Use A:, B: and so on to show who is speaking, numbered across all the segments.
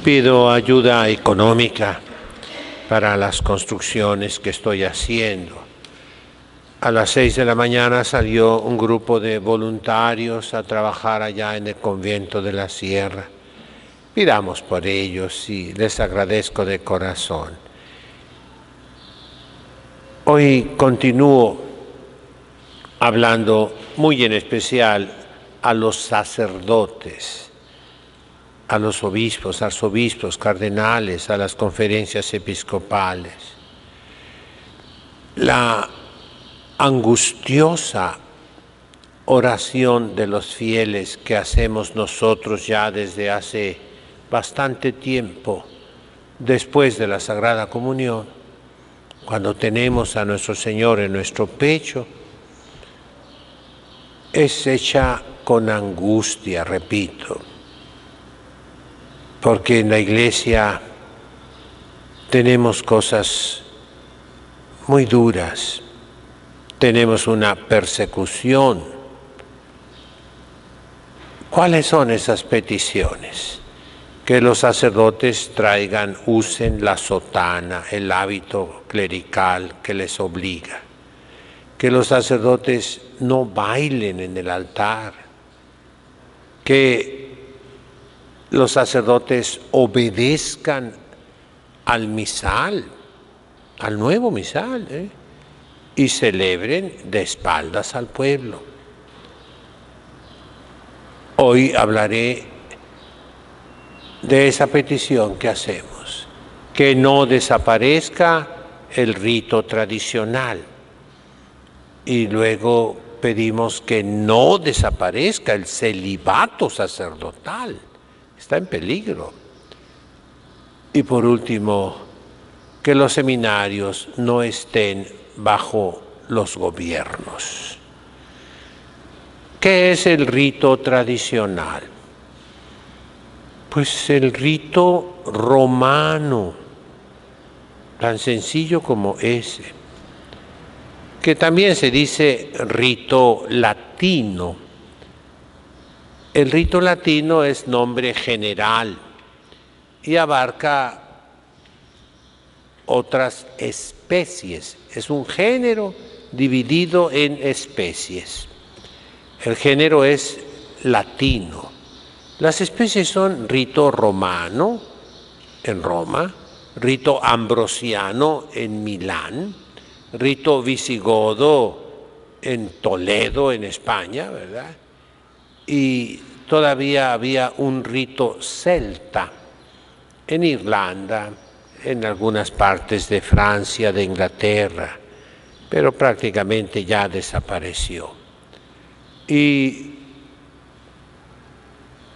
A: Pido ayuda económica para las construcciones que estoy haciendo. A las 6 de la mañana salió un grupo de voluntarios a trabajar allá en el convento de la Sierra. Pidamos por ellos y les agradezco de corazón. Hoy continúo hablando muy en especial a los sacerdotes, a los obispos, arzobispos, cardenales, a las conferencias episcopales. La angustiosa oración de los fieles que hacemos nosotros ya desde hace bastante tiempo, después de la Sagrada Comunión, cuando tenemos a nuestro Señor en nuestro pecho, es hecha con angustia, repito, porque en la Iglesia tenemos cosas muy duras, tenemos una persecución. ¿Cuáles son esas peticiones? Que los sacerdotes usen la sotana, el hábito clerical que les obliga. Que los sacerdotes no bailen en el altar. Que los sacerdotes obedezcan al misal, al nuevo misal, y celebren de espaldas al pueblo. Hoy hablaré de esa petición que hacemos, que no desaparezca el rito tradicional. Y luego pedimos que no desaparezca el celibato sacerdotal. Está en peligro. Y por último, que los seminarios no estén bajo los gobiernos. ¿Qué es el rito tradicional? Pues el rito romano, tan sencillo como ese, que también se dice rito latino. El rito latino es nombre general y abarca otras especies. Es un género dividido en especies. El género es latino. Las especies son rito romano en Roma, rito ambrosiano en Milán, rito visigodo en Toledo, en España, ¿verdad? Y todavía había un rito celta en Irlanda, en algunas partes de Francia, de Inglaterra, pero prácticamente ya desapareció. Y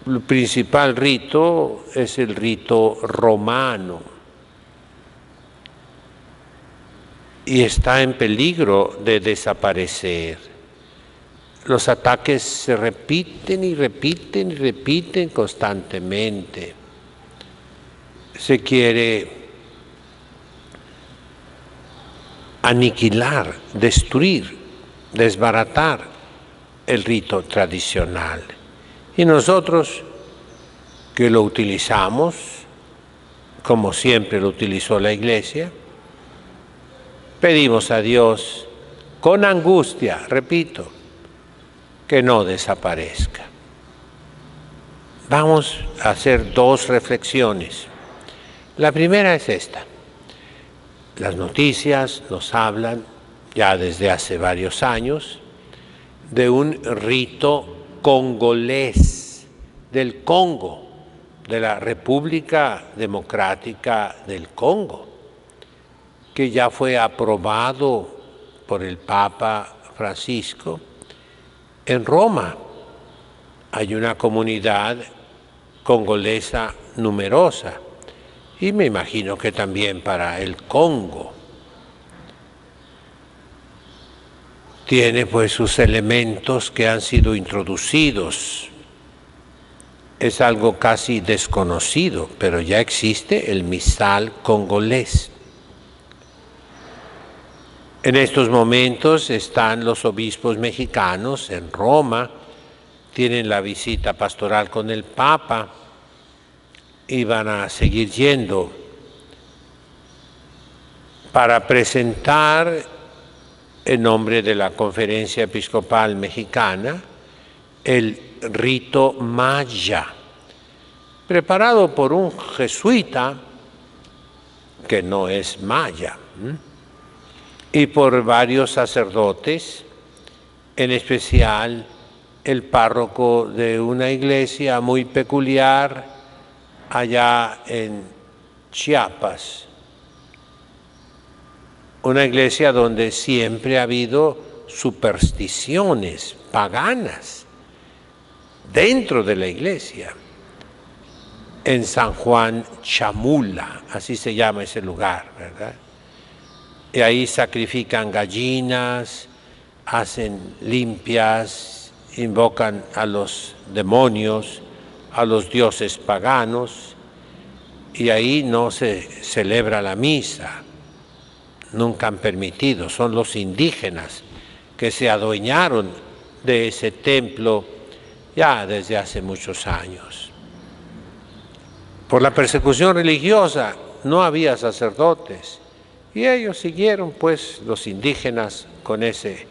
A: el principal rito es el rito romano y está en peligro de desaparecer. Los ataques se repiten y repiten y repiten constantemente. Se quiere aniquilar, destruir, desbaratar el rito tradicional. Y nosotros que lo utilizamos, como siempre lo utilizó la Iglesia, pedimos a Dios con angustia, repito, que no desaparezca. Vamos a hacer dos reflexiones. La primera es esta. Las noticias nos hablan, ya desde hace varios años, de un rito congolés, del Congo, de la República Democrática del Congo, que ya fue aprobado por el Papa Francisco en Roma. Hay una comunidad congolesa numerosa y me imagino que también para el Congo. Tiene pues sus elementos que han sido introducidos. Es algo casi desconocido, pero ya existe el misal congolés. En estos momentos están los obispos mexicanos en Roma, tienen la visita pastoral con el Papa iban a seguir yendo para presentar en nombre de la Conferencia Episcopal Mexicana el rito maya, preparado por un jesuita que no es maya, y por varios sacerdotes, en especial el párroco de una iglesia muy peculiar allá en Chiapas, una iglesia donde siempre ha habido supersticiones paganas dentro de la iglesia, en San Juan Chamula, así se llama ese lugar, ¿verdad? Y ahí sacrifican gallinas, hacen limpias, invocan a los demonios, a los dioses paganos, y ahí no se celebra la misa. Nunca han permitido, son los indígenas que se adueñaron de ese templo ya desde hace muchos años. Por la persecución religiosa no había sacerdotes y ellos siguieron, pues, los indígenas con ese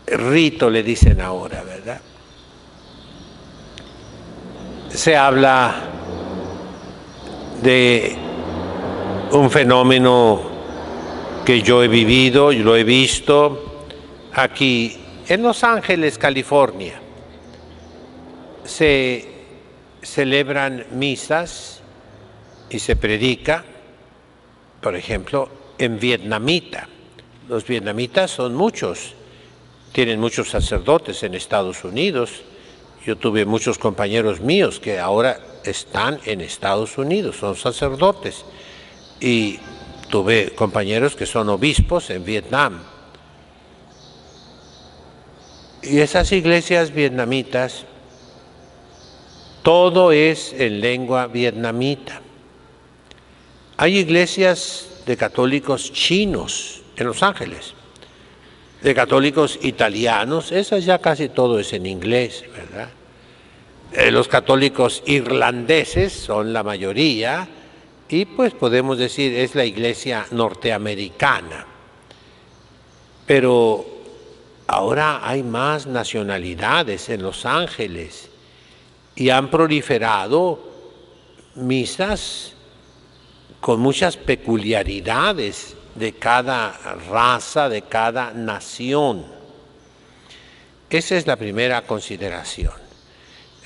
A: rito, le dicen ahora, ¿verdad? Se habla de un fenómeno que yo he vivido, yo lo he visto aquí en Los Ángeles, California. Se celebran misas y se predica, por ejemplo, en vietnamita. Los vietnamitas son muchos, tienen muchos sacerdotes en Estados Unidos. Yo tuve muchos compañeros míos que ahora están en Estados Unidos, son sacerdotes. Y tuve compañeros que son obispos en Vietnam. Y esas iglesias vietnamitas, todo es en lengua vietnamita. Hay iglesias de católicos chinos en Los Ángeles, de católicos italianos, esas ya casi todo es en inglés, ¿verdad? Los católicos irlandeses son la mayoría, y pues podemos decir es la iglesia norteamericana. Pero ahora hay más nacionalidades en Los Ángeles y han proliferado misas con muchas peculiaridades de cada raza, de cada nación. Esa es la primera consideración.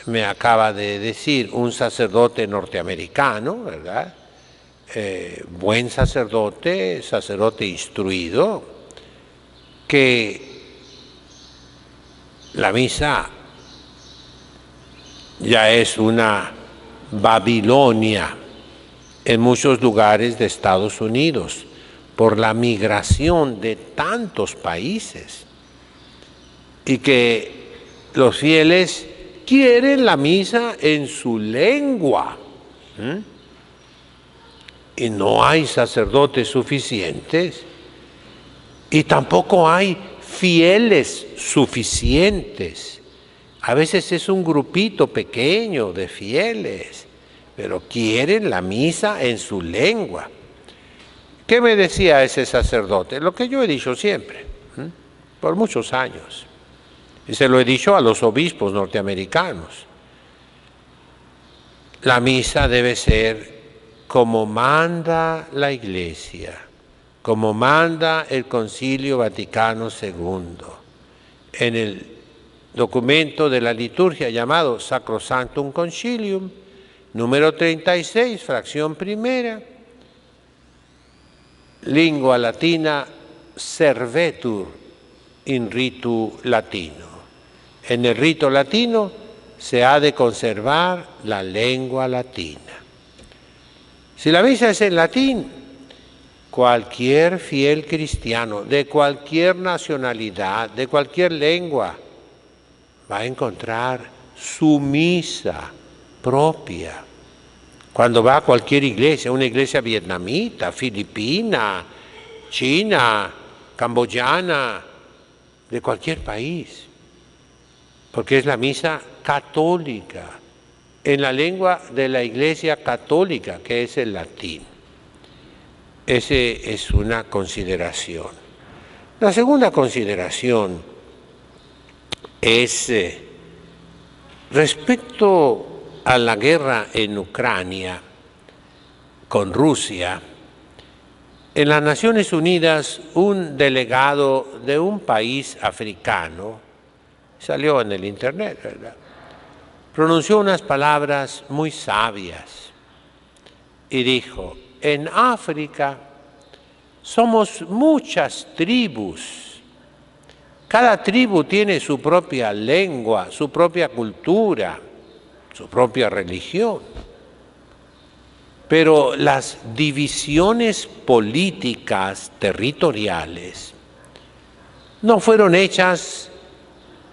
A: Me acaba de decir un sacerdote norteamericano, ¿verdad? Buen sacerdote, sacerdote instruido, que la misa ya es una Babilonia en muchos lugares de Estados Unidos por la migración de tantos países y que los fieles quieren la misa en su lengua. Y no hay sacerdotes suficientes y tampoco hay fieles suficientes. A veces es un grupito pequeño de fieles, pero quieren la misa en su lengua. ¿Qué me decía ese sacerdote? Lo que yo he dicho siempre, por muchos años. Y se lo he dicho a los obispos norteamericanos. La misa debe ser como manda la Iglesia, como manda el Concilio Vaticano II, en el documento de la liturgia llamado Sacrosanctum Concilium, número 36, fracción primera, lingua latina servetur in ritu latino. En el rito latino se ha de conservar la lengua latina. Si la misa es en latín, cualquier fiel cristiano de cualquier nacionalidad, de cualquier lengua, va a encontrar su misa propia. Cuando va a cualquier iglesia, una iglesia vietnamita, filipina, china, camboyana, de cualquier país, porque es la misa católica, en la lengua de la Iglesia Católica, que es el latín. Esa es una consideración. La segunda consideración es respecto a la guerra en Ucrania con Rusia. En las Naciones Unidas, un delegado de un país africano, salió en el internet, ¿verdad?, pronunció unas palabras muy sabias y dijo: en África somos muchas tribus. Cada tribu tiene su propia lengua, su propia cultura, su propia religión. Pero las divisiones políticas territoriales no fueron hechas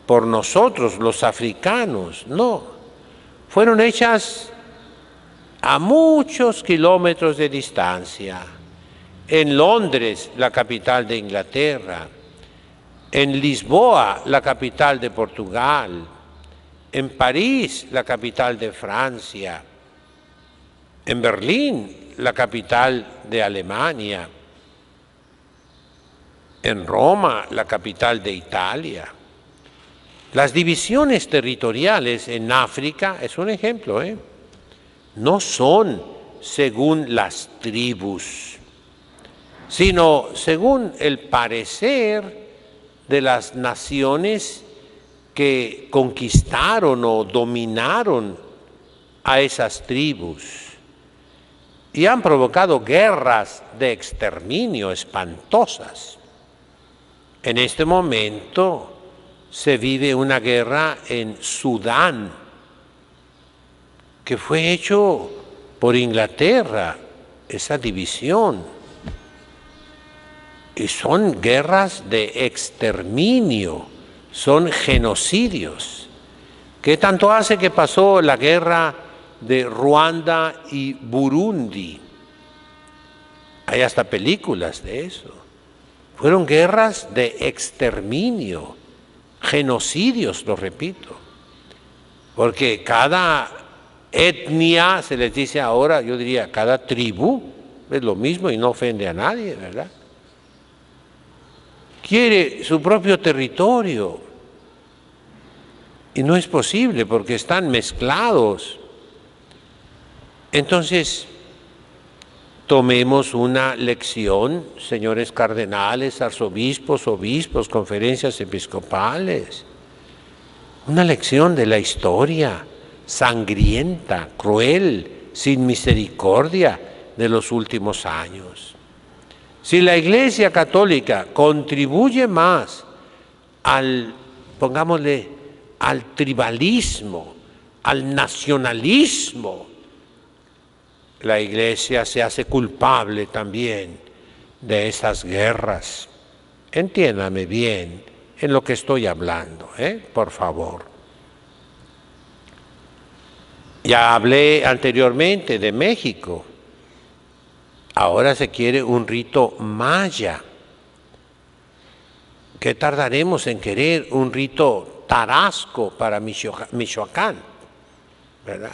A: por nosotros, los africanos, no. Fueron hechas a muchos kilómetros de distancia. En Londres, la capital de Inglaterra, en Lisboa, la capital de Portugal, en París, la capital de Francia, en Berlín, la capital de Alemania, en Roma, la capital de Italia. Las divisiones territoriales en África es un ejemplo, no son según las tribus, sino según el parecer de las naciones que conquistaron o dominaron a esas tribus y han provocado guerras de exterminio espantosas. En este momento se vive una guerra en Sudán, que fue hecho por Inglaterra, esa división. Y son guerras de exterminio, son genocidios. ¿Qué tanto hace que pasó la guerra de Ruanda y Burundi? Hay hasta películas de eso. Fueron guerras de exterminio, genocidios, lo repito. Porque cada etnia, se les dice ahora, yo diría cada tribu, es lo mismo y no ofende a nadie, ¿verdad? Quiere su propio territorio y no es posible porque están mezclados. Entonces, tomemos una lección, señores cardenales, arzobispos, obispos, conferencias episcopales, una lección de la historia sangrienta, cruel, sin misericordia de los últimos años. Si la Iglesia Católica contribuye más al, pongámosle, al tribalismo, al nacionalismo, la Iglesia se hace culpable también de esas guerras. Entiéndame bien en lo que estoy hablando, por favor. Ya hablé anteriormente de México. Ahora se quiere un rito maya. ¿Qué tardaremos en querer un rito tarasco para Michoacán? ¿Verdad?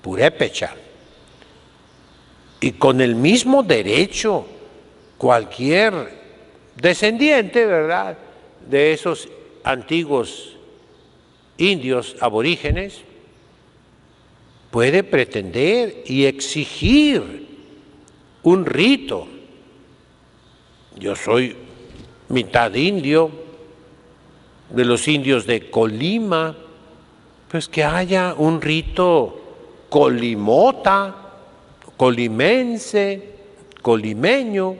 A: Purépecha. Y con el mismo derecho, cualquier descendiente, ¿verdad?, de esos antiguos indios aborígenes puede pretender y exigir un rito. Yo soy mitad indio, de los indios de Colima, pues que haya un rito colimota, colimense, colimeño.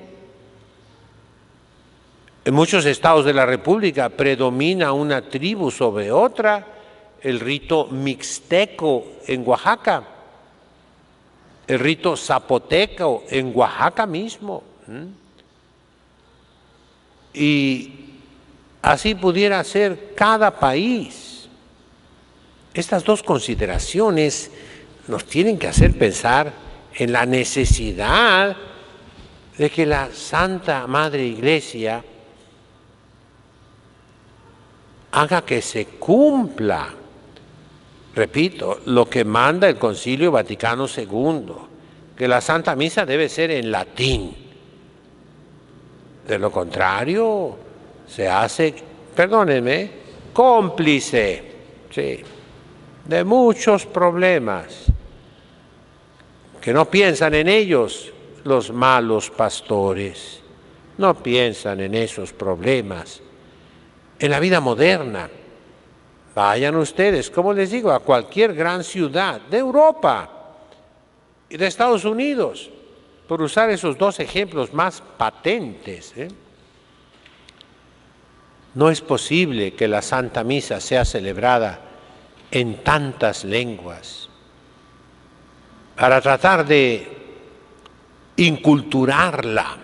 A: En muchos estados de la República predomina una tribu sobre otra, el rito mixteco en Oaxaca, el rito zapoteco en Oaxaca mismo. Y así pudiera ser cada país. Estas dos consideraciones nos tienen que hacer pensar en la necesidad de que la Santa Madre Iglesia haga que se cumpla Repito, lo que manda el Concilio Vaticano II, que la Santa Misa debe ser en latín. De lo contrario, se hace, perdónenme, cómplice, sí, de muchos problemas que no piensan en ellos los malos pastores, no piensan en esos problemas. En la vida moderna, vayan ustedes, como les digo, a cualquier gran ciudad de Europa y de Estados Unidos, por usar esos dos ejemplos más patentes. No es posible que la Santa Misa sea celebrada en tantas lenguas para tratar de inculturarla,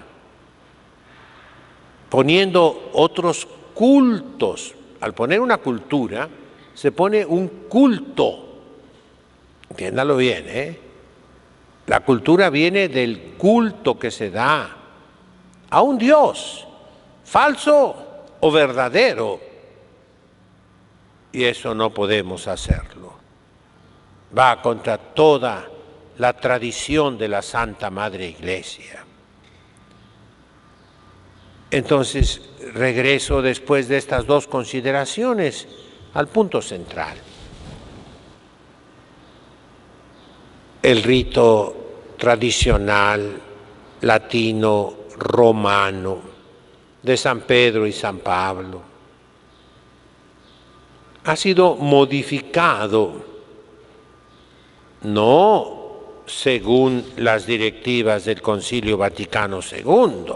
A: poniendo otros cultos. Al poner una cultura, se pone un culto. Entiéndalo bien, ¿eh? La cultura viene del culto que se da a un Dios, falso o verdadero. Y eso no podemos hacerlo. Va contra toda la tradición de la Santa Madre Iglesia. Entonces, regreso después de estas dos consideraciones al punto central. El rito tradicional latino romano de San Pedro y San Pablo ha sido modificado, no según las directivas del Concilio Vaticano II,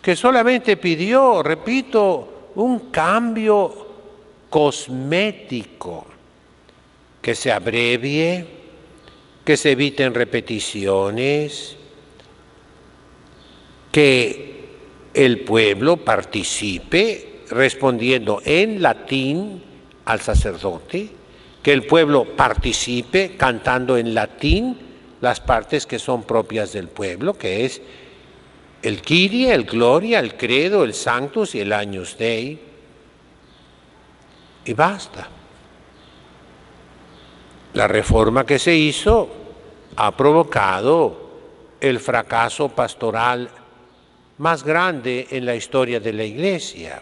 A: que solamente pidió, repito, un cambio cosmético, que se abrevie, que se eviten repeticiones, que el pueblo participe respondiendo en latín al sacerdote, que el pueblo participe cantando en latín las partes que son propias del pueblo, que es el Kyrie, el Gloria, el Credo, el Sanctus y el Agnus Dei, y basta. La reforma que se hizo ha provocado el fracaso pastoral más grande en la historia de la Iglesia.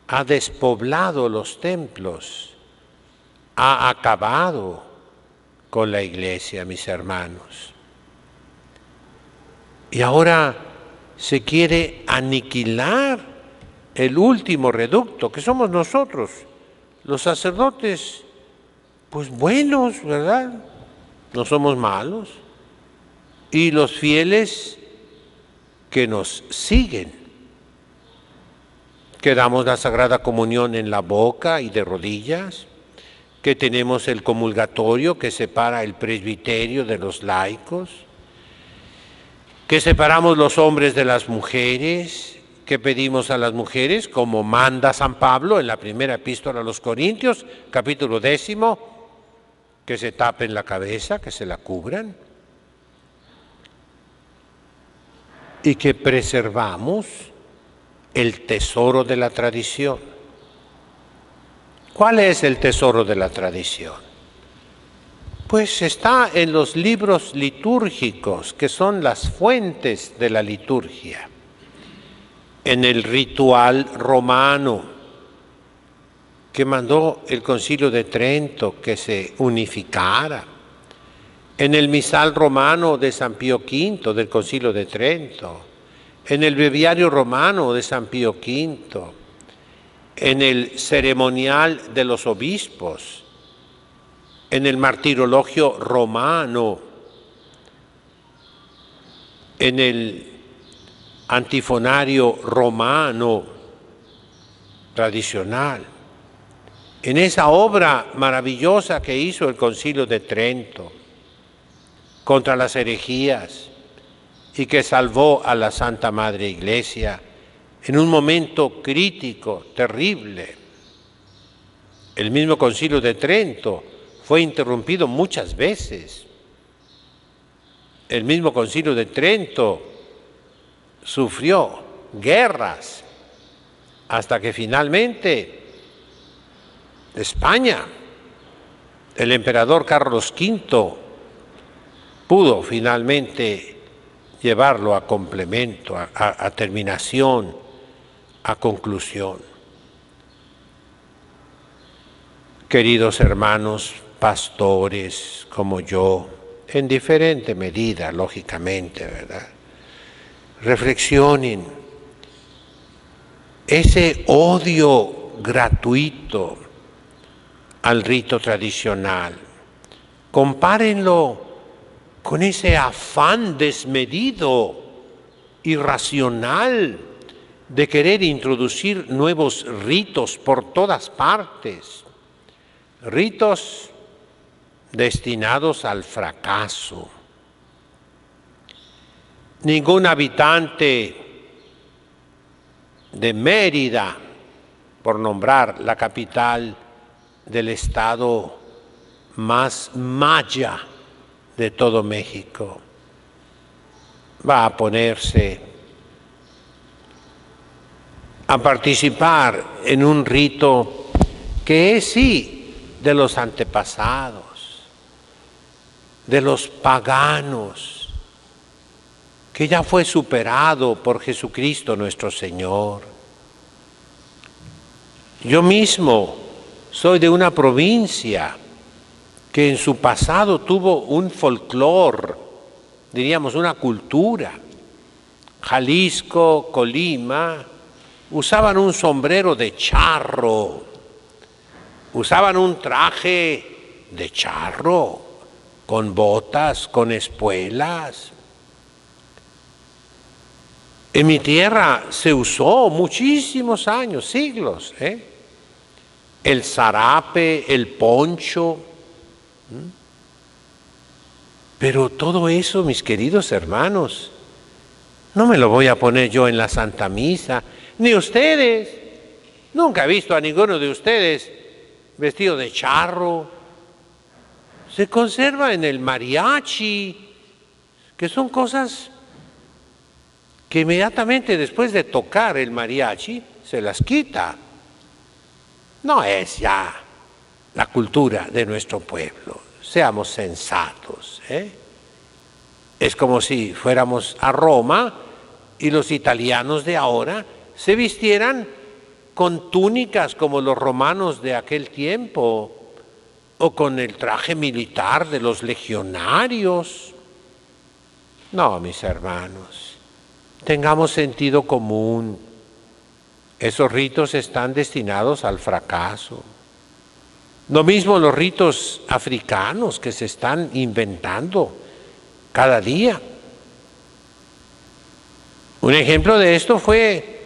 A: Ha despoblado los templos, ha acabado con la Iglesia, mis hermanos. Y ahora se quiere aniquilar el último reducto, que somos nosotros, los sacerdotes, pues buenos, ¿verdad? No somos malos. Y los fieles que nos siguen, que damos la Sagrada Comunión en la boca y de rodillas, que tenemos el comulgatorio que separa el presbiterio de los laicos, que separamos los hombres de las mujeres, que pedimos a las mujeres, como manda San Pablo en la primera epístola a los Corintios, capítulo 10, que se tapen la cabeza, que se la cubran, y que preservamos el tesoro de la tradición. ¿Cuál es el tesoro de la tradición? Pues está en los libros litúrgicos, que son las fuentes de la liturgia, en el ritual romano, que mandó el Concilio de Trento que se unificara, en el misal romano de San Pío V del Concilio de Trento, en el breviario romano de San Pío V, en el ceremonial de los obispos, en el martirologio romano, en el antifonario romano tradicional, en esa obra maravillosa que hizo el Concilio de Trento contra las herejías y que salvó a la Santa Madre Iglesia en un momento crítico, terrible. El mismo Concilio de Trento fue interrumpido muchas veces. El mismo Concilio de Trento sufrió guerras hasta que finalmente España el emperador Carlos V pudo finalmente llevarlo a complemento, a terminación, a conclusión. Queridos hermanos pastores como yo, en diferente medida, lógicamente, ¿verdad? Reflexionen. Ese odio gratuito al rito tradicional, compárenlo con ese afán desmedido, irracional, de querer introducir nuevos ritos por todas partes, ritos destinados al fracaso. Ningún habitante de Mérida, por nombrar la capital del estado más maya de todo México, va a ponerse a participar en un rito que es sí de los antepasados, de los paganos, que ya fue superado por Jesucristo nuestro Señor. Yo mismo soy de una provincia que en su pasado tuvo un folclore, diríamos una cultura. Jalisco, Colima, usaban un sombrero de charro, usaban un traje de charro, con botas, con espuelas. En mi tierra se usó muchísimos años, siglos, el zarape, el poncho. Pero todo eso, mis queridos hermanos, no me lo voy a poner yo en la Santa Misa, ni ustedes. Nunca he visto a ninguno de ustedes vestido de charro. Se conserva en el mariachi, que son cosas que inmediatamente después de tocar el mariachi se las quita. No es ya la cultura de nuestro pueblo. Seamos sensatos. Es como si fuéramos a Roma y los italianos de ahora se vistieran con túnicas como los romanos de aquel tiempo, o con el traje militar de los legionarios. No, mis hermanos, tengamos sentido común. Esos ritos están destinados al fracaso. Lo mismo los ritos africanos que se están inventando cada día. Un ejemplo de esto fue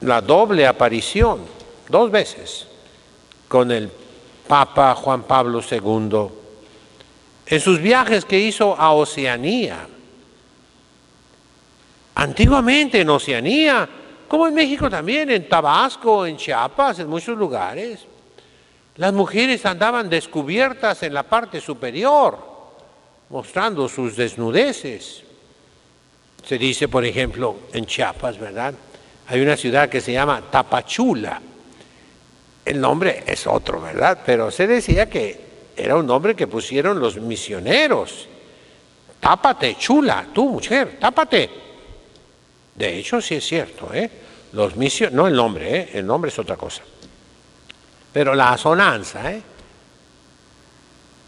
A: la doble aparición, 2 veces, con el Papa Juan Pablo II, en sus viajes que hizo a Oceanía. Antiguamente en Oceanía, como en México también, en Tabasco, en Chiapas, en muchos lugares, las mujeres andaban descubiertas en la parte superior, mostrando sus desnudeces. Se dice, por ejemplo, en Chiapas, ¿verdad? Hay una ciudad que se llama Tapachula. El nombre es otro, ¿verdad? Pero se decía que era un nombre que pusieron los misioneros. Tápate, chula, tú mujer, tápate. De hecho, sí es cierto, Los no el nombre, el nombre es otra cosa. Pero la asonanza,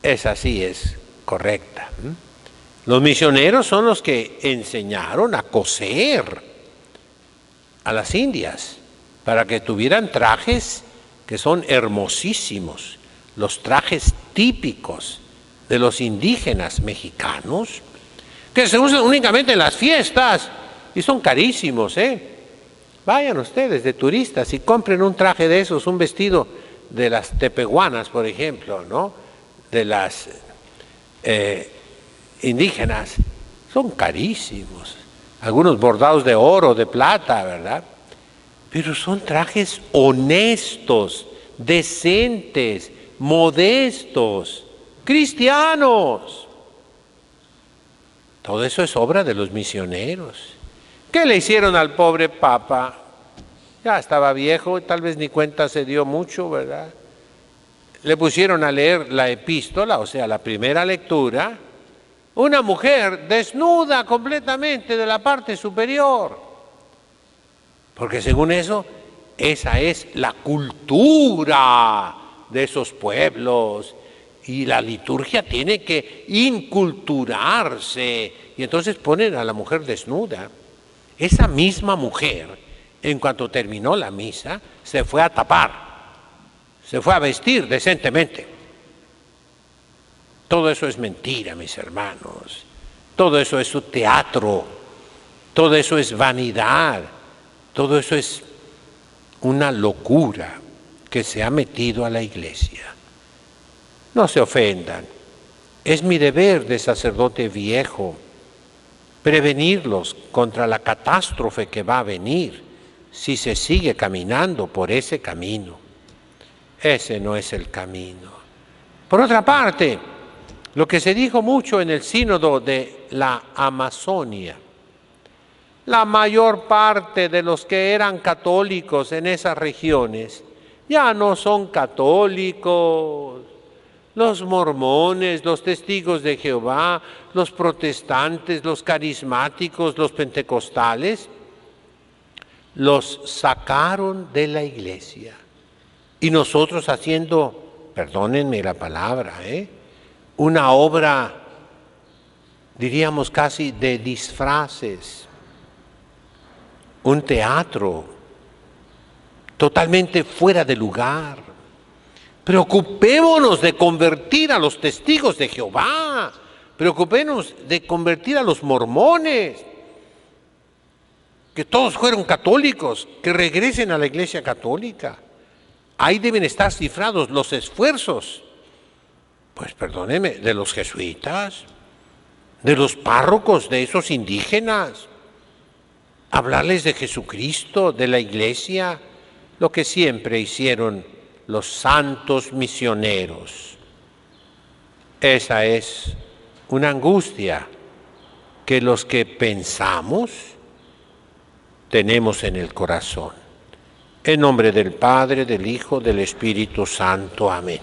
A: esa sí es correcta. Los misioneros son los que enseñaron a coser a las indias para que tuvieran trajes que son hermosísimos, los trajes típicos de los indígenas mexicanos, que se usan únicamente en las fiestas y son carísimos, Vayan ustedes de turistas y compren un traje de esos, un vestido de las tepehuanas, por ejemplo, ¿no? De las indígenas, son carísimos. Algunos bordados de oro, de plata, ¿verdad? Pero son trajes honestos, decentes, modestos, cristianos. Todo eso es obra de los misioneros. ¿Qué le hicieron al pobre Papa? Ya estaba viejo, tal vez ni cuenta se dio mucho, ¿verdad? le pusieron a leer la epístola, o sea, la primera lectura, una mujer desnuda completamente de la parte superior. Porque según eso, esa es la cultura de esos pueblos. Y la liturgia tiene que inculturarse. Y entonces ponen a la mujer desnuda. Esa misma mujer, en cuanto terminó la misa, se fue a tapar, se fue a vestir decentemente. Todo eso es mentira, mis hermanos. Todo eso es un teatro. Todo eso es vanidad. Todo eso es una locura que se ha metido a la iglesia. No se ofendan. Es mi deber de sacerdote viejo prevenirlos contra la catástrofe que va a venir si se sigue caminando por ese camino. Ese no es el camino. Por otra parte, lo que se dijo mucho en el sínodo de la Amazonia, la mayor parte de los que eran católicos en esas regiones ya no son católicos. Los mormones, los testigos de Jehová, los protestantes, los carismáticos, los pentecostales, los sacaron de la iglesia. Y nosotros haciendo, perdónenme la palabra, una obra, diríamos casi de disfraces, un teatro totalmente fuera de lugar. Preocupémonos de convertir a los testigos de Jehová, preocupémonos de convertir a los mormones, que todos fueron católicos, que regresen a la iglesia católica. Ahí deben estar cifrados los esfuerzos, pues perdónenme, de los jesuitas, de los párrocos de esos indígenas, hablarles de Jesucristo, de la iglesia, lo que siempre hicieron los santos misioneros. Esa es una angustia que los que pensamos tenemos en el corazón. En nombre del Padre, del Hijo, del Espíritu Santo. Amén.